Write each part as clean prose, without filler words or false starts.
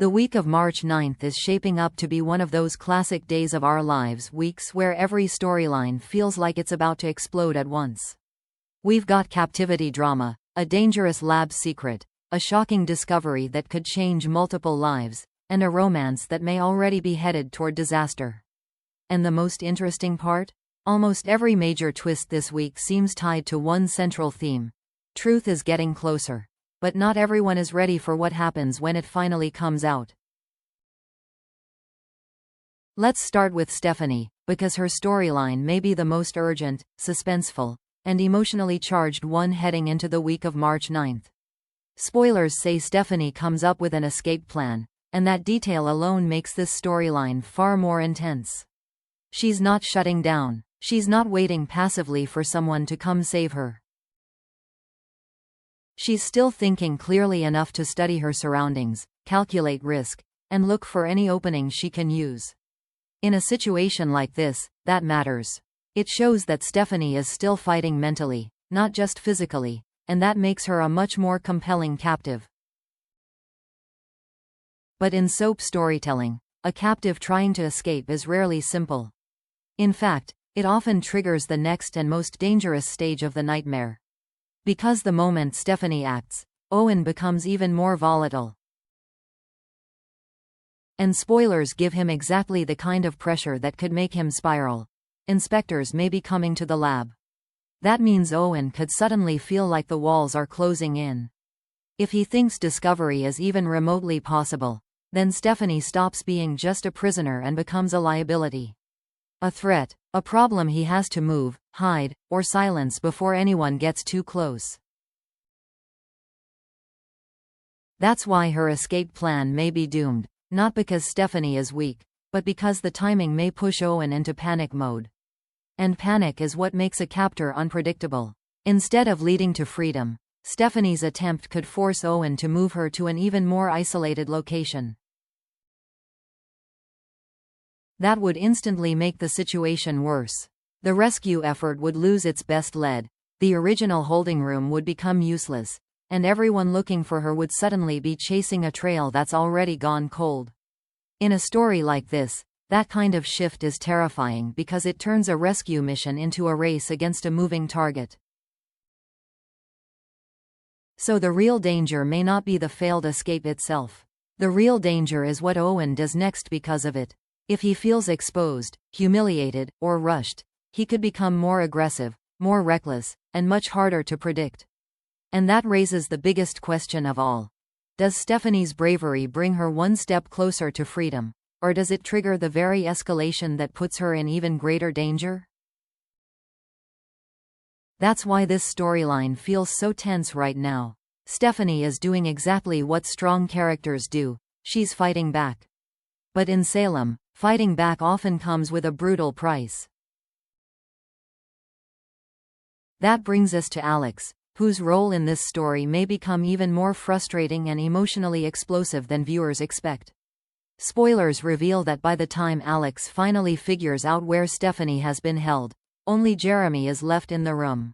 The week of March 9th is shaping up to be one of those classic days of our lives, weeks where every storyline feels like it's about to explode at once. We've got captivity drama, a dangerous lab secret, a shocking discovery that could change multiple lives, and a romance that may already be headed toward disaster. And the most interesting part? Almost every major twist this week seems tied to one central theme. Truth is getting closer. But not everyone is ready for what happens when it finally comes out. Let's start with Stephanie, because her storyline may be the most urgent, suspenseful, and emotionally charged one heading into the week of March 9th. Spoilers say Stephanie comes up with an escape plan, and that detail alone makes this storyline far more intense. She's not shutting down. She's not waiting passively for someone to come save her. She's still thinking clearly enough to study her surroundings, calculate risk, and look for any opening she can use. In a situation like this, that matters. It shows that Stephanie is still fighting mentally, not just physically, and that makes her a much more compelling captive. But in soap storytelling, a captive trying to escape is rarely simple. In fact, it often triggers the next and most dangerous stage of the nightmare. Because the moment Stephanie acts, Owen becomes even more volatile. And spoilers give him exactly the kind of pressure that could make him spiral. Inspectors may be coming to the lab. That means Owen could suddenly feel like the walls are closing in. If he thinks discovery is even remotely possible, then Stephanie stops being just a prisoner and becomes a liability. A threat, a problem he has to move, hide, or silence before anyone gets too close. That's why her escape plan may be doomed, not because Stephanie is weak, but because the timing may push Owen into panic mode. And panic is what makes a captor unpredictable. Instead of leading to freedom, Stephanie's attempt could force Owen to move her to an even more isolated location. That would instantly make the situation worse. The rescue effort would lose its best lead, the original holding room would become useless, and everyone looking for her would suddenly be chasing a trail that's already gone cold. In a story like this, that kind of shift is terrifying because it turns a rescue mission into a race against a moving target. So the real danger may not be the failed escape itself. The real danger is what Owen does next because of it. If he feels exposed, humiliated, or rushed, he could become more aggressive, more reckless, and much harder to predict. And that raises the biggest question of all. Does Stephanie's bravery bring her one step closer to freedom, or does it trigger the very escalation that puts her in even greater danger? That's why this storyline feels so tense right now. Stephanie is doing exactly what strong characters do, she's fighting back. But in Salem, fighting back often comes with a brutal price. That brings us to Alex, whose role in this story may become even more frustrating and emotionally explosive than viewers expect. Spoilers reveal that by the time Alex finally figures out where Stephanie has been held, only Jeremy is left in the room.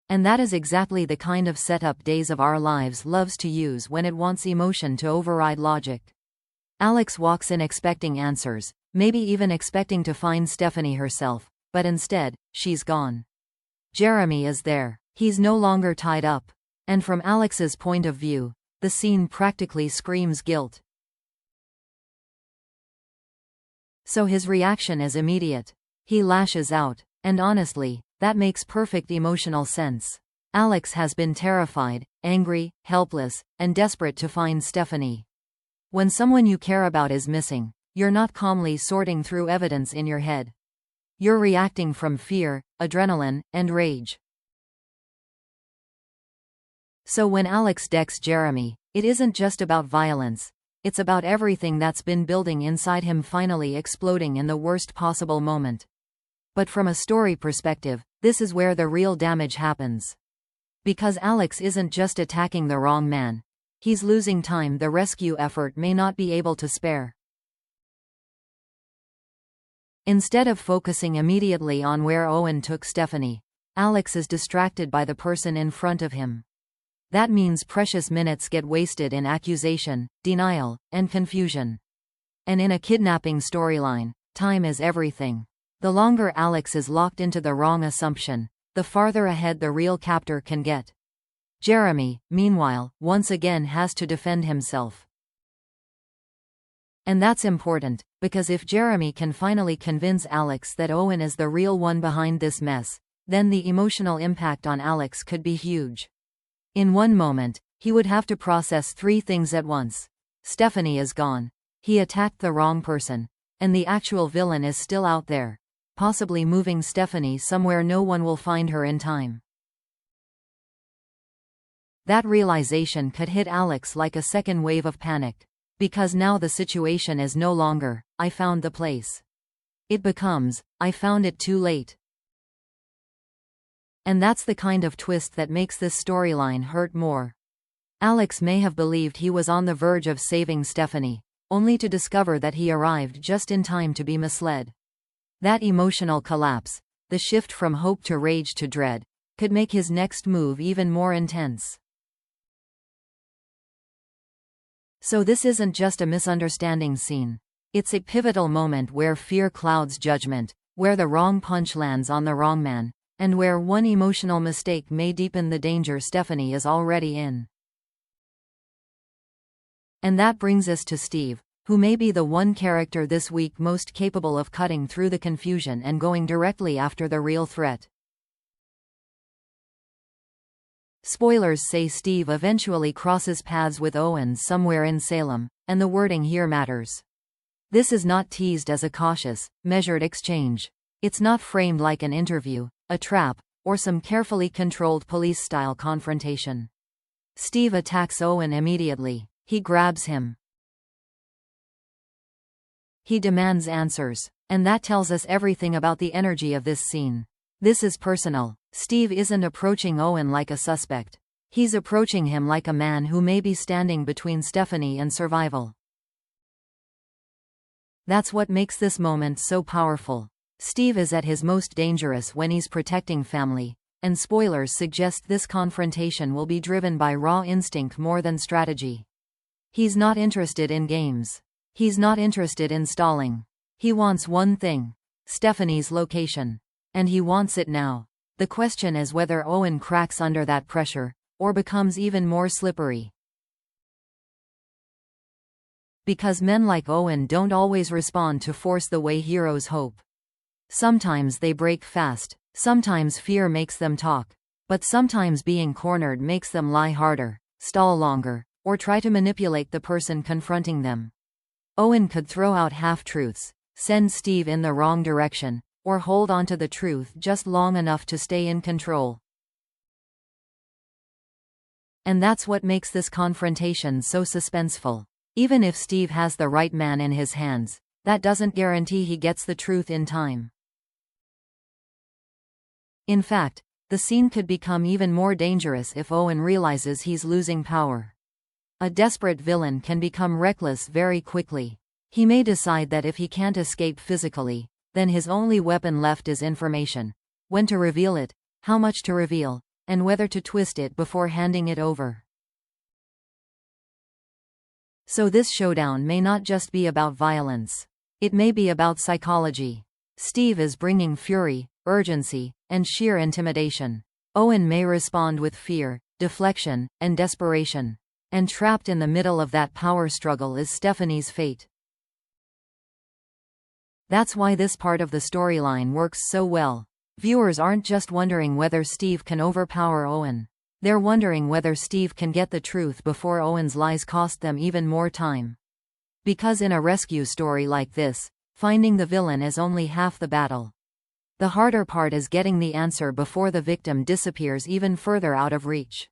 And that is exactly the kind of setup Days of Our Lives loves to use when it wants emotion to override logic. Alex walks in expecting answers, maybe even expecting to find Stephanie herself, but instead, she's gone. Jeremy is there. He's no longer tied up. And from Alex's point of view, the scene practically screams guilt. So his reaction is immediate. He lashes out, and honestly, that makes perfect emotional sense. Alex has been terrified, angry, helpless, and desperate to find Stephanie. When someone you care about is missing, you're not calmly sorting through evidence in your head. You're reacting from fear, adrenaline, and rage. So when Alex decks Jeremy, it isn't just about violence. It's about everything that's been building inside him finally exploding in the worst possible moment. But from a story perspective, this is where the real damage happens. Because Alex isn't just attacking the wrong man. He's losing time the rescue effort may not be able to spare. Instead of focusing immediately on where Owen took Stephanie, Alex is distracted by the person in front of him. That means precious minutes get wasted in accusation, denial, and confusion. And in a kidnapping storyline, time is everything. The longer Alex is locked into the wrong assumption, the farther ahead the real captor can get. Jeremy, meanwhile, once again has to defend himself. And that's important, because if Jeremy can finally convince Alex that Owen is the real one behind this mess, then the emotional impact on Alex could be huge. In one moment, he would have to process three things at once. Stephanie is gone. He attacked the wrong person. And the actual villain is still out there, possibly moving Stephanie somewhere no one will find her in time. That realization could hit Alex like a second wave of panic. Because now the situation is no longer, "I found the place." It becomes, "I found it too late." And that's the kind of twist that makes this storyline hurt more. Alex may have believed he was on the verge of saving Stephanie, only to discover that he arrived just in time to be misled. That emotional collapse, the shift from hope to rage to dread, could make his next move even more intense. So this isn't just a misunderstanding scene. It's a pivotal moment where fear clouds judgment, where the wrong punch lands on the wrong man, and where one emotional mistake may deepen the danger Stephanie is already in. And that brings us to Steve, who may be the one character this week most capable of cutting through the confusion and going directly after the real threat. Spoilers say Steve eventually crosses paths with Owen somewhere in Salem, and the wording here matters. This is not teased as a cautious, measured exchange. It's not framed like an interview, a trap, or some carefully controlled police-style confrontation. Steve attacks Owen immediately. He grabs him. He demands answers. And that tells us everything about the energy of this scene. This is personal. Steve isn't approaching Owen like a suspect. He's approaching him like a man who may be standing between Stephanie and survival. That's what makes this moment so powerful. Steve is at his most dangerous when he's protecting family, and spoilers suggest this confrontation will be driven by raw instinct more than strategy. He's not interested in games. He's not interested in stalling. He wants one thing: Stephanie's location. And he wants it now. The question is whether Owen cracks under that pressure, or becomes even more slippery. Because men like Owen don't always respond to force the way heroes hope. Sometimes they break fast, sometimes fear makes them talk, but sometimes being cornered makes them lie harder, stall longer, or try to manipulate the person confronting them. Owen could throw out half-truths, send Steve in the wrong direction, or hold on to the truth just long enough to stay in control. And that's what makes this confrontation so suspenseful. Even if Steve has the right man in his hands, that doesn't guarantee he gets the truth in time. In fact, the scene could become even more dangerous if Owen realizes he's losing power. A desperate villain can become reckless very quickly. He may decide that if he can't escape physically, then his only weapon left is information. When to reveal it, how much to reveal, and whether to twist it before handing it over. So this showdown may not just be about violence. It may be about psychology. Steve is bringing fury, urgency, and sheer intimidation. Owen may respond with fear, deflection, and desperation. And trapped in the middle of that power struggle is Stephanie's fate. That's why this part of the storyline works so well. Viewers aren't just wondering whether Steve can overpower Owen. They're wondering whether Steve can get the truth before Owen's lies cost them even more time. Because in a rescue story like this, finding the villain is only half the battle. The harder part is getting the answer before the victim disappears even further out of reach.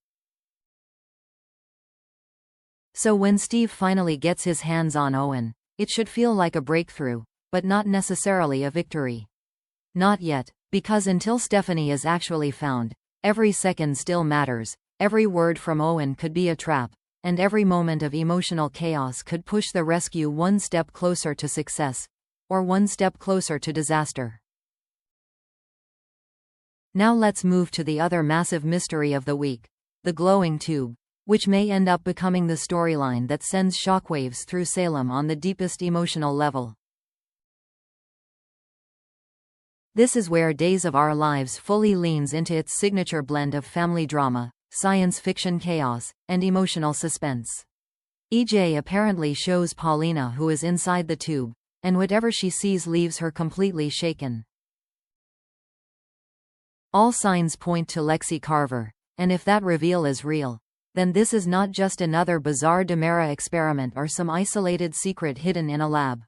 So when Steve finally gets his hands on Owen, it should feel like a breakthrough, but not necessarily a victory. Not yet, because until Stephanie is actually found, every second still matters, every word from Owen could be a trap, and every moment of emotional chaos could push the rescue one step closer to success. or one step closer to disaster. Now let's move to the other massive mystery of the week, the glowing tube, which may end up becoming the storyline that sends shockwaves through Salem on the deepest emotional level. This is where Days of Our Lives fully leans into its signature blend of family drama, science fiction chaos, and emotional suspense. EJ apparently shows Paulina who is inside the tube, and whatever she sees leaves her completely shaken. All signs point to Lexi Carver, and if that reveal is real, then this is not just another bizarre DiMera experiment or some isolated secret hidden in a lab.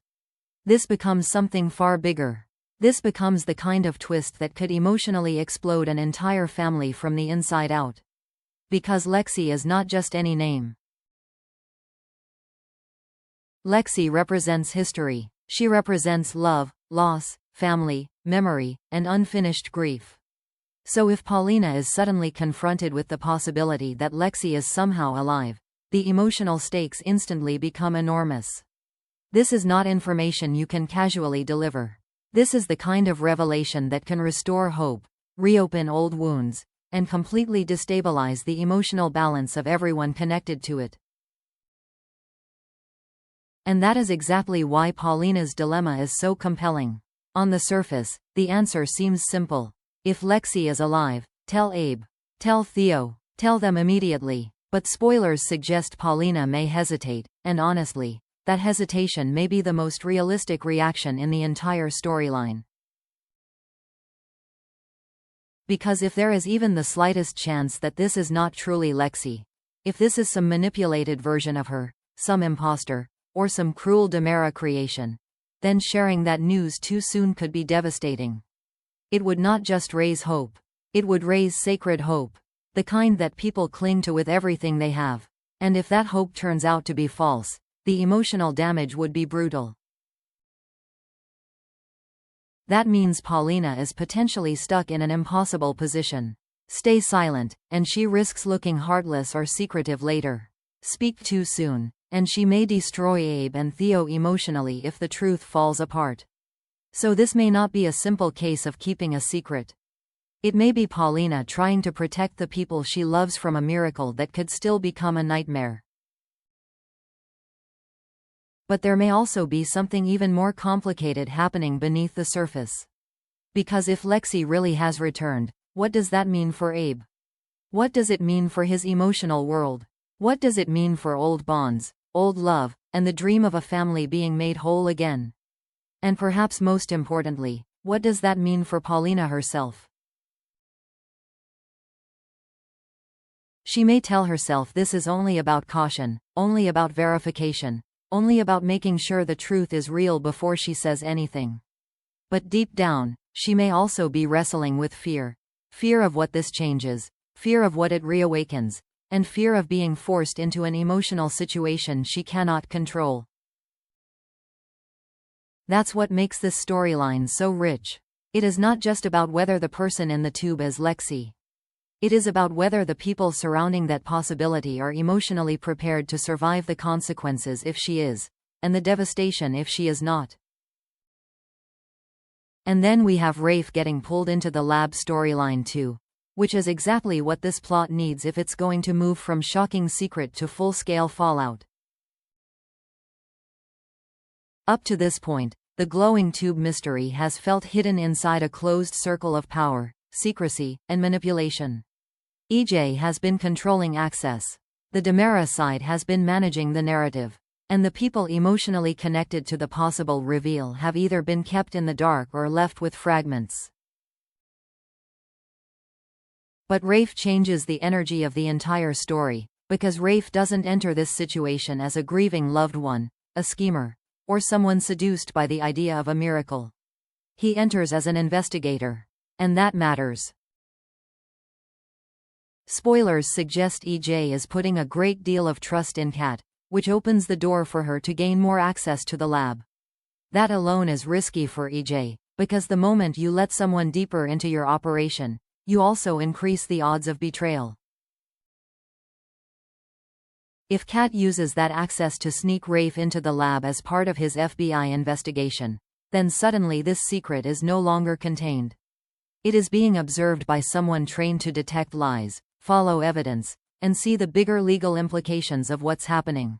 This becomes something far bigger. This becomes the kind of twist that could emotionally explode an entire family from the inside out. Because Lexi is not just any name. Lexi represents history. She represents love, loss, family, memory, and unfinished grief. So if Paulina is suddenly confronted with the possibility that Lexi is somehow alive, the emotional stakes instantly become enormous. This is not information you can casually deliver. This is the kind of revelation that can restore hope, reopen old wounds, and completely destabilize the emotional balance of everyone connected to it. And that is exactly why Paulina's dilemma is so compelling. On the surface, the answer seems simple. If Lexi is alive, tell Abe. Tell Theo. Tell them immediately. But spoilers suggest Paulina may hesitate, and honestly, that hesitation may be the most realistic reaction in the entire storyline. Because if there is even the slightest chance that this is not truly Lexi, if this is some manipulated version of her, some imposter, or some cruel DiMera creation, then sharing that news too soon could be devastating. It would not just raise hope. It would raise sacred hope. The kind that people cling to with everything they have. And if that hope turns out to be false, the emotional damage would be brutal. That means Paulina is potentially stuck in an impossible position. Stay silent, and she risks looking heartless or secretive later. Speak too soon, and she may destroy Abe and Theo emotionally if the truth falls apart. So this may not be a simple case of keeping a secret. It may be Paulina trying to protect the people she loves from a miracle that could still become a nightmare. But there may also be something even more complicated happening beneath the surface. Because if Lexi really has returned, what does that mean for Abe? What does it mean for his emotional world? What does it mean for old bonds, old love, and the dream of a family being made whole again? And perhaps most importantly, what does that mean for Paulina herself? She may tell herself this is only about caution, only about verification, only about making sure the truth is real before she says anything. But deep down, she may also be wrestling with fear. Fear of what this changes, fear of what it reawakens, and fear of being forced into an emotional situation she cannot control. That's what makes this storyline so rich. It is not just about whether the person in the tube is Lexi. It is about whether the people surrounding that possibility are emotionally prepared to survive the consequences if she is, and the devastation if she is not. And then we have Rafe getting pulled into the lab storyline too, which is exactly what this plot needs if it's going to move from shocking secret to full-scale fallout. Up to this point, the glowing tube mystery has felt hidden inside a closed circle of power, secrecy, and manipulation. EJ has been controlling access. The DiMera side has been managing the narrative. And the people emotionally connected to the possible reveal have either been kept in the dark or left with fragments. But Rafe changes the energy of the entire story, because Rafe doesn't enter this situation as a grieving loved one, a schemer, or someone seduced by the idea of a miracle. He enters as an investigator. And that matters. Spoilers suggest EJ is putting a great deal of trust in Kat, which opens the door for her to gain more access to the lab. That alone is risky for EJ, because the moment you let someone deeper into your operation, you also increase the odds of betrayal. If Kat uses that access to sneak Rafe into the lab as part of his FBI investigation, then suddenly this secret is no longer contained. It is being observed by someone trained to detect lies, follow evidence, and see the bigger legal implications of what's happening.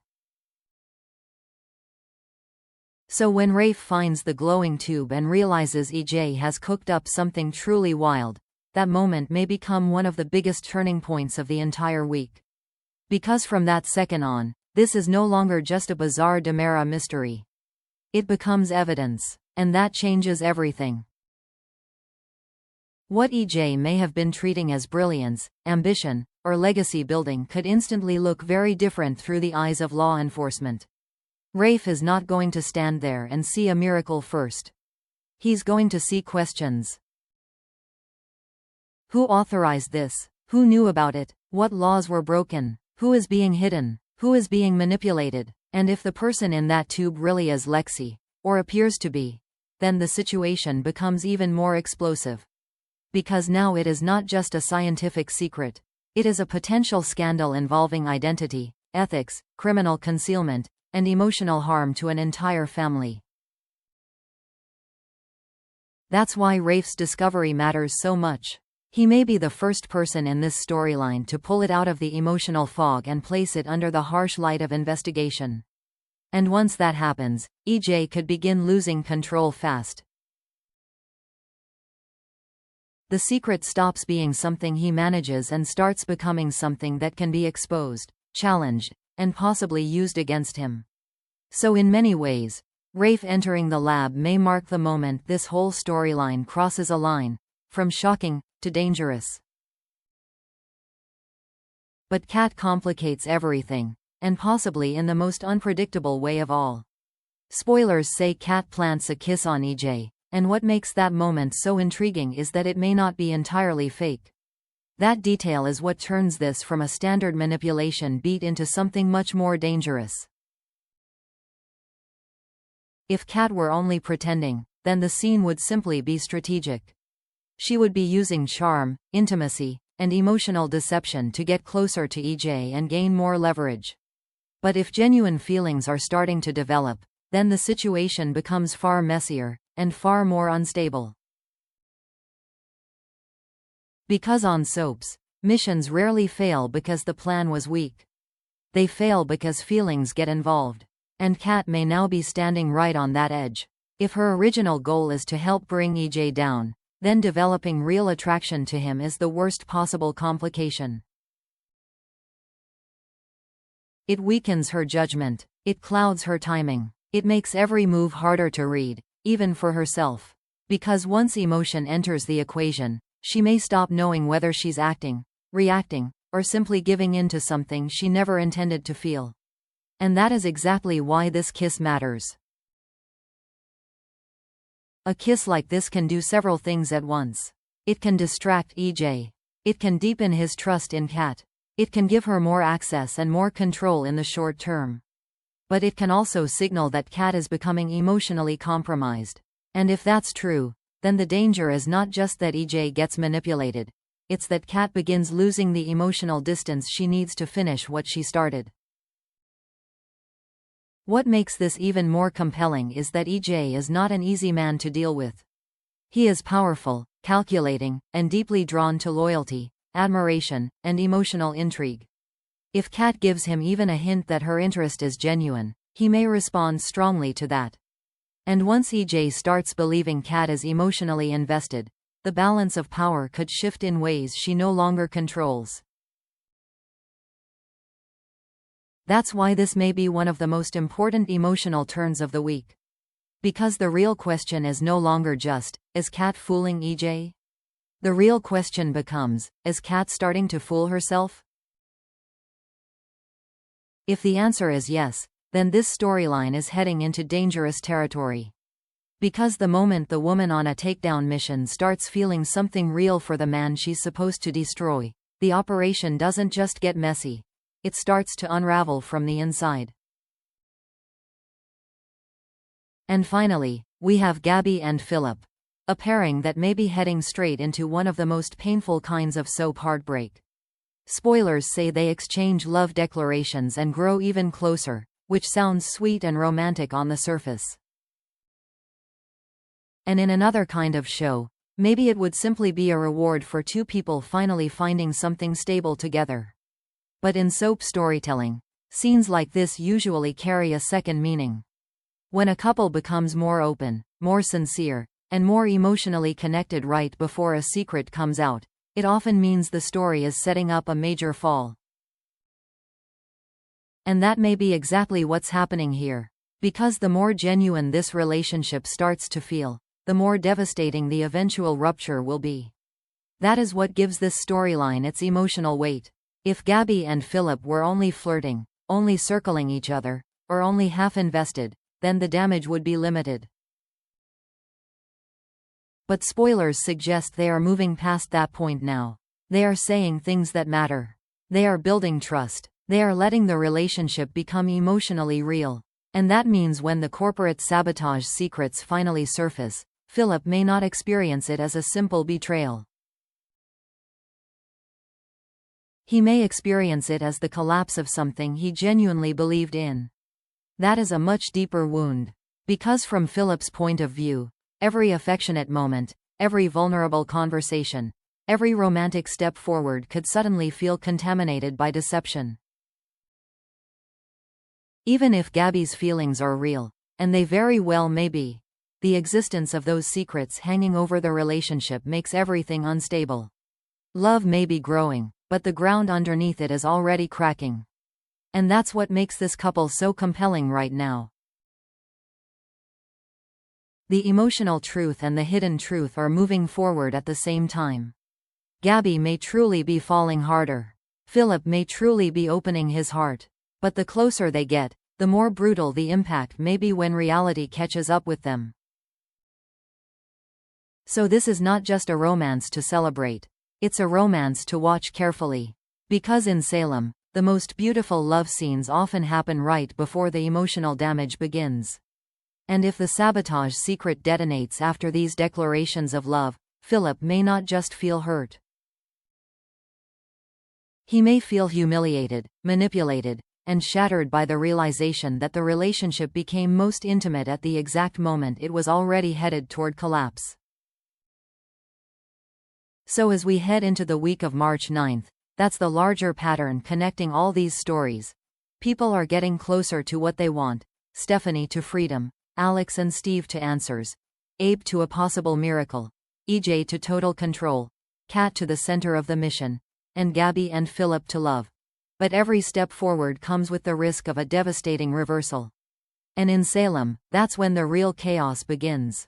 So when Rafe finds the glowing tube and realizes EJ has cooked up something truly wild, that moment may become one of the biggest turning points of the entire week. Because from that second on, this is no longer just a bizarre DiMera mystery. It becomes evidence, and that changes everything. What EJ may have been treating as brilliance, ambition, or legacy building could instantly look very different through the eyes of law enforcement. Rafe is not going to stand there and see a miracle first. He's going to see questions. Who authorized this? Who knew about it? What laws were broken? Who is being hidden? Who is being manipulated? And if the person in that tube really is Lexi, or appears to be, then the situation becomes even more explosive. Because now it is not just a scientific secret. It is a potential scandal involving identity, ethics, criminal concealment, and emotional harm to an entire family. That's why Rafe's discovery matters so much. He may be the first person in this storyline to pull it out of the emotional fog and place it under the harsh light of investigation. And once that happens, EJ could begin losing control fast. The secret stops being something he manages and starts becoming something that can be exposed, challenged, and possibly used against him. So in many ways, Rafe entering the lab may mark the moment this whole storyline crosses a line, from shocking to dangerous. But Kat complicates everything, and possibly in the most unpredictable way of all. Spoilers say Kat plants a kiss on EJ. And what makes that moment so intriguing is that it may not be entirely fake. That detail is what turns this from a standard manipulation beat into something much more dangerous. If Kat were only pretending, then the scene would simply be strategic. She would be using charm, intimacy, and emotional deception to get closer to EJ and gain more leverage. But if genuine feelings are starting to develop, then the situation becomes far messier and far more unstable. Because on soaps, missions rarely fail because the plan was weak. They fail because feelings get involved. And Kat may now be standing right on that edge. If her original goal is to help bring EJ down, then developing real attraction to him is the worst possible complication. It weakens her judgment. It clouds her timing. It makes every move harder to read, even for herself. Because once emotion enters the equation, she may stop knowing whether she's acting, reacting, or simply giving in to something she never intended to feel. And that is exactly why this kiss matters. A kiss like this can do several things at once. It can distract EJ. It can deepen his trust in Kat. It can give her more access and more control in the short term. But it can also signal that Kat is becoming emotionally compromised. And if that's true, then the danger is not just that EJ gets manipulated. It's that Kat begins losing the emotional distance she needs to finish what she started. What makes this even more compelling is that EJ is not an easy man to deal with. He is powerful, calculating, and deeply drawn to loyalty, admiration, and emotional intrigue. If Kat gives him even a hint that her interest is genuine, he may respond strongly to that. And once EJ starts believing Kat is emotionally invested, the balance of power could shift in ways she no longer controls. That's why this may be one of the most important emotional turns of the week. Because the real question is no longer just, is Kat fooling EJ? The real question becomes, is Kat starting to fool herself? If the answer is yes, then this storyline is heading into dangerous territory. Because the moment the woman on a takedown mission starts feeling something real for the man she's supposed to destroy, the operation doesn't just get messy. It starts to unravel from the inside. And finally, we have Gabby and Philip. A pairing that may be heading straight into one of the most painful kinds of soap heartbreak. Spoilers say they exchange love declarations and grow even closer, which sounds sweet and romantic on the surface. And in another kind of show, maybe it would simply be a reward for two people finally finding something stable together. But in soap storytelling, scenes like this usually carry a second meaning. When a couple becomes more open, more sincere, and more emotionally connected right before a secret comes out, it often means the story is setting up a major fall. And that may be exactly what's happening here. Because the more genuine this relationship starts to feel, the more devastating the eventual rupture will be. That is what gives this storyline its emotional weight. If Gabby and Philip were only flirting, only circling each other, or only half invested, then the damage would be limited. But spoilers suggest they are moving past that point now. They are saying things that matter. They are building trust. They are letting the relationship become emotionally real. And that means when the corporate sabotage secrets finally surface, Philip may not experience it as a simple betrayal. He may experience it as the collapse of something he genuinely believed in. That is a much deeper wound. Because from Philip's point of view, every affectionate moment, every vulnerable conversation, every romantic step forward could suddenly feel contaminated by deception. Even if Gabby's feelings are real, and they very well may be, the existence of those secrets hanging over the relationship makes everything unstable. Love may be growing, but the ground underneath it is already cracking. And that's what makes this couple so compelling right now. The emotional truth and the hidden truth are moving forward at the same time. Gabby may truly be falling harder. Philip may truly be opening his heart. But the closer they get, the more brutal the impact may be when reality catches up with them. So this is not just a romance to celebrate. It's a romance to watch carefully. Because in Salem, the most beautiful love scenes often happen right before the emotional damage begins. And if the sabotage secret detonates after these declarations of love, Philip may not just feel hurt. He may feel humiliated, manipulated, and shattered by the realization that the relationship became most intimate at the exact moment it was already headed toward collapse. So as we head into the week of March 9th, that's the larger pattern connecting all these stories. People are getting closer to what they want. Stephanie to freedom, Alex and Steve to answers, Abe to a possible miracle, EJ to total control, Kat to the center of the mission, and Gabby and Philip to love. But every step forward comes with the risk of a devastating reversal. And in Salem, that's when the real chaos begins.